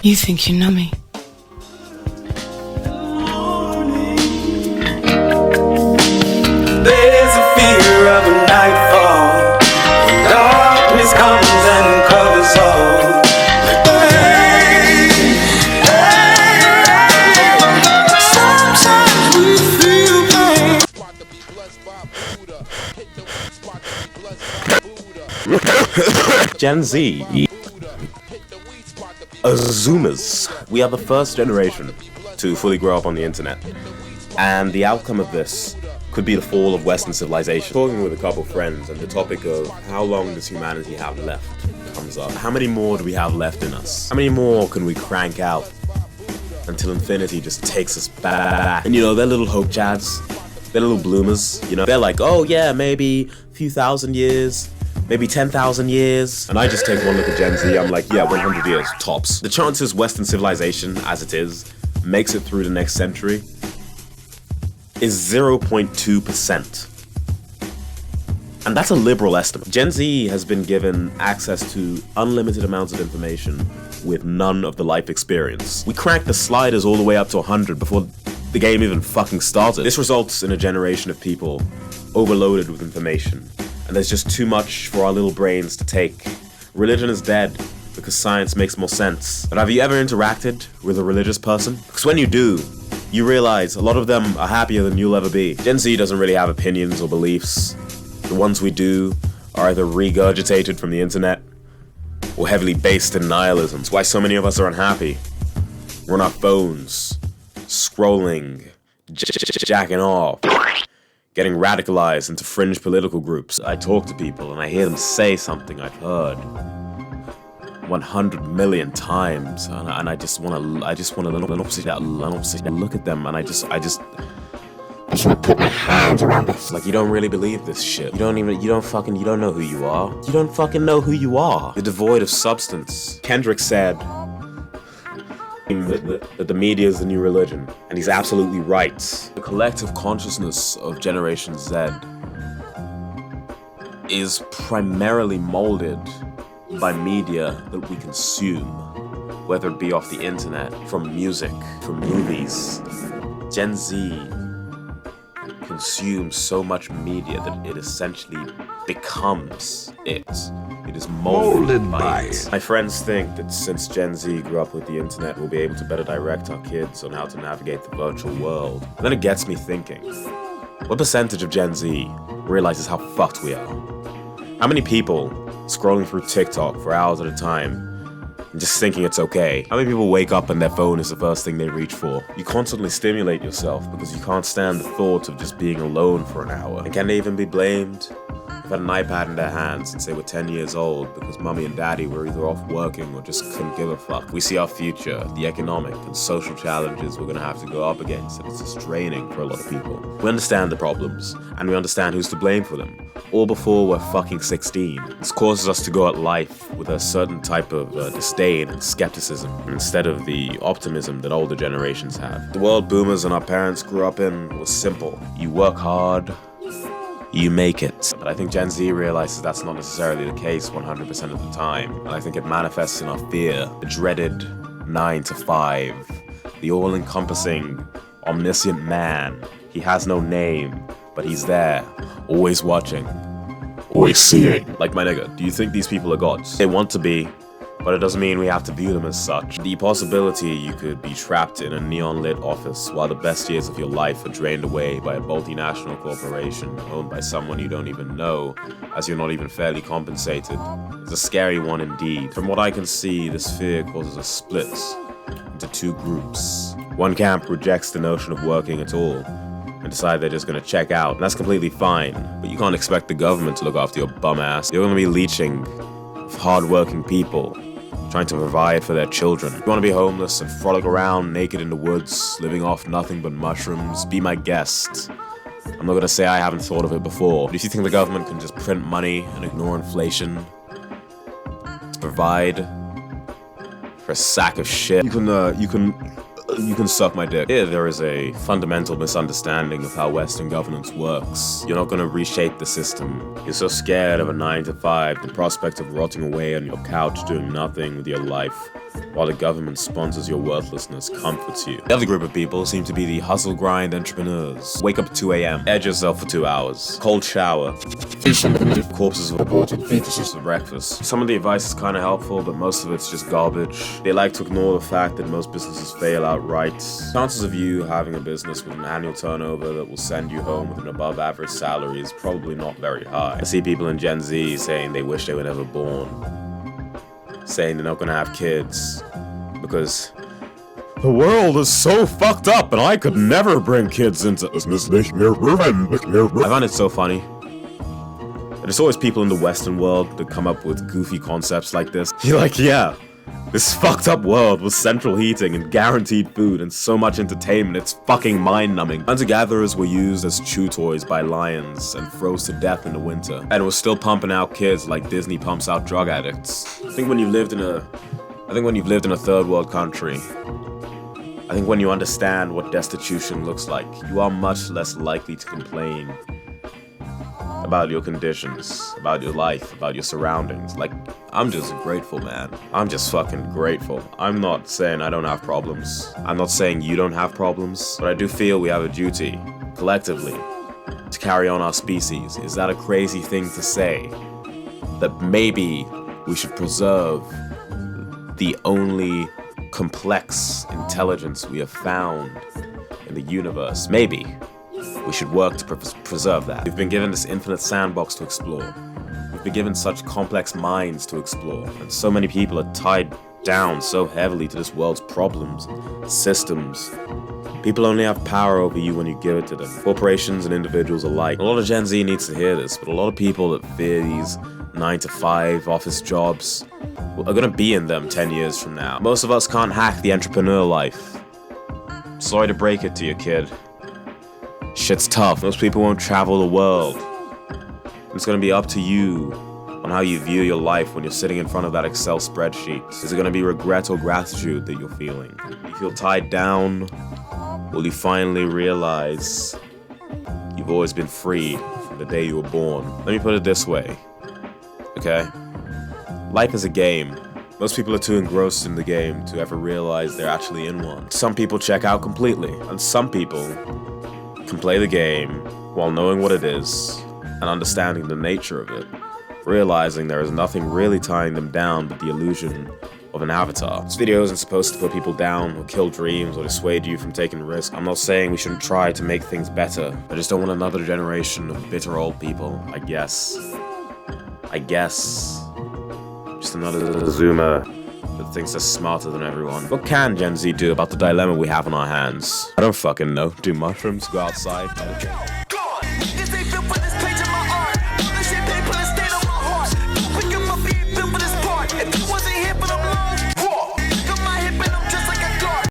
You think you know me? There's a fear of a nightfall when darkness comes and covers all. Sometimes we feel pain. Gen Z. Zoomers. We are the first generation to fully grow up on the internet. And the outcome of this could be the fall of Western civilization. Talking with a couple friends, and the topic of how long does humanity have left comes up. How many more do we have left in us? How many more can we crank out until infinity just takes us back? And you know, they're little hope chads, they're little bloomers, you know, they're like, oh yeah, maybe a few thousand years, maybe 10,000 years. And I just take one look at Gen Z, I'm like, yeah, 100 years, tops. The chances Western civilization, as it is, makes it through the next century is 0.2%. And that's a liberal estimate. Gen Z has been given access to unlimited amounts of information with none of the life experience. We cranked the sliders all the way up to 100 before the game even fucking started. This results in a generation of people overloaded with information, and there's just too much for our little brains to take. Religion is dead because science makes more sense. But have you ever interacted with a religious person? Because when you do, you realize a lot of them are happier than you'll ever be. Gen Z doesn't really have opinions or beliefs. The ones we do are either regurgitated from the internet or heavily based in nihilism. It's why so many of us are unhappy. We're on our phones, scrolling, jacking off, getting radicalized into fringe political groups. I talk to people and I hear them say something I've heard 100 million times, and I just want to look at them, and I just want to put my hands around this. Like, you don't really believe this shit. You don't know who you are. You don't fucking know who you are. You're devoid of substance. Kendrick said that the media is the new religion, and he's absolutely right. The collective consciousness of Generation Z is primarily molded by media that we consume, whether it be off the internet, from music, from movies. Gen Z consumes so much media that it essentially becomes it. It is molded by it. My friends think that since Gen Z grew up with the internet, we'll be able to better direct our kids on how to navigate the virtual world. And then it gets me thinking, what percentage of Gen Z realizes how fucked we are? How many people scrolling through TikTok for hours at a time and just thinking it's okay? How many people wake up and their phone is the first thing they reach for? You constantly stimulate yourself because you can't stand the thought of just being alone for an hour. And can they even be blamed? They've had an iPad in their hands since they were 10 years old because mommy and daddy were either off working or just couldn't give a fuck. We see our future, the economic and social challenges we're gonna have to go up against, and it's just draining for a lot of people. We understand the problems, and we understand who's to blame for them, all before we're fucking 16. This causes us to go at life with a certain type of disdain and skepticism, instead of the optimism that older generations have. The world boomers and our parents grew up in was simple. You work hard, you make it. But I think Gen Z realizes that's not necessarily the case 100% of the time. And I think it manifests in our fear, the dreaded 9 to 5, the all-encompassing, omniscient man. He has no name, but he's there, always watching, always seeing. Like, my nigga, do you think these people are gods? They want to be, but it doesn't mean we have to view them as such. The possibility you could be trapped in a neon-lit office while the best years of your life are drained away by a multinational corporation owned by someone you don't even know, as you're not even fairly compensated, is a scary one indeed. From what I can see, this fear causes a split into two groups. One camp rejects the notion of working at all and decide they're just gonna check out, and that's completely fine, but you can't expect the government to look after your bum ass. You're gonna be leeching hard-working people trying to provide for their children. You want to be homeless and frolic around naked in the woods, living off nothing but mushrooms? Be my guest. I'm not gonna say I haven't thought of it before, but if you think the government can just print money and ignore inflation to provide for a sack of shit, you can suck my dick. Here, there is a fundamental misunderstanding of how Western governance works. You're not gonna reshape the system. You're so scared of a 9 to 5, the prospect of rotting away on your couch doing nothing with your life while the government sponsors your worthlessness, comforts you. The other group of people seem to be the hustle grind entrepreneurs. Wake up at 2 a.m., edge yourself for 2 hours, cold shower, corpses of aborted fetuses for breakfast. Some of the advice is kind of helpful, but most of it's just garbage. They like to ignore the fact that most businesses fail outright. Chances of you having a business with an annual turnover that will send you home with an above average salary is probably not very high. I see people in Gen Z saying they wish they were never born, saying they're not gonna have kids because the world is so fucked up and I could never bring kids into this. I find it so funny. There's always people in the Western world that come up with goofy concepts like this. You're like, yeah, this fucked up world with central heating and guaranteed food and so much entertainment, it's fucking mind-numbing. Hunter-gatherers were used as chew toys by lions and froze to death in the winter. And it was still pumping out kids like Disney pumps out drug addicts. I think when you've lived in a third world country, I think when you understand what destitution looks like, you are much less likely to complain about your conditions, about your life, about your surroundings. Like, I'm just grateful, man. I'm just fucking grateful. I'm not saying I don't have problems. I'm not saying you don't have problems, but I do feel we have a duty, collectively, to carry on our species. Is that a crazy thing to say? That maybe we should preserve the only complex intelligence we have found in the universe? Maybe we should work to preserve that. We've been given this infinite sandbox to explore. We've been given such complex minds to explore, and so many people are tied down so heavily to this world's problems, systems. People only have power over you when you give it to them. Corporations and individuals alike. A lot of Gen Z needs to hear this, but a lot of people that fear these 9-to-5 office jobs are gonna be in them 10 years from now. Most of us can't hack the entrepreneur life. Sorry to break it to you, kid. Shit's tough. Most people won't travel the world. It's gonna be up to you on how you view your life when you're sitting in front of that Excel spreadsheet. Is it gonna be regret or gratitude that you're feeling? You feel tied down? Will you finally realize you've always been free from the day you were born? Let me put it this way, okay? Life is a game. Most people are too engrossed in the game to ever realize they're actually in one. Some people check out completely, and some people can play the game while knowing what it is and understanding the nature of it, realizing there is nothing really tying them down but the illusion of an avatar. This video isn't supposed to put people down or kill dreams or dissuade you from taking risks. I'm not saying we shouldn't try to make things better. I just don't want another generation of bitter old people, I guess. Just another Zoomer that thinks they're smarter than everyone. What can Gen Z do about the dilemma we have on our hands? I don't fucking know. Do mushrooms? Go outside?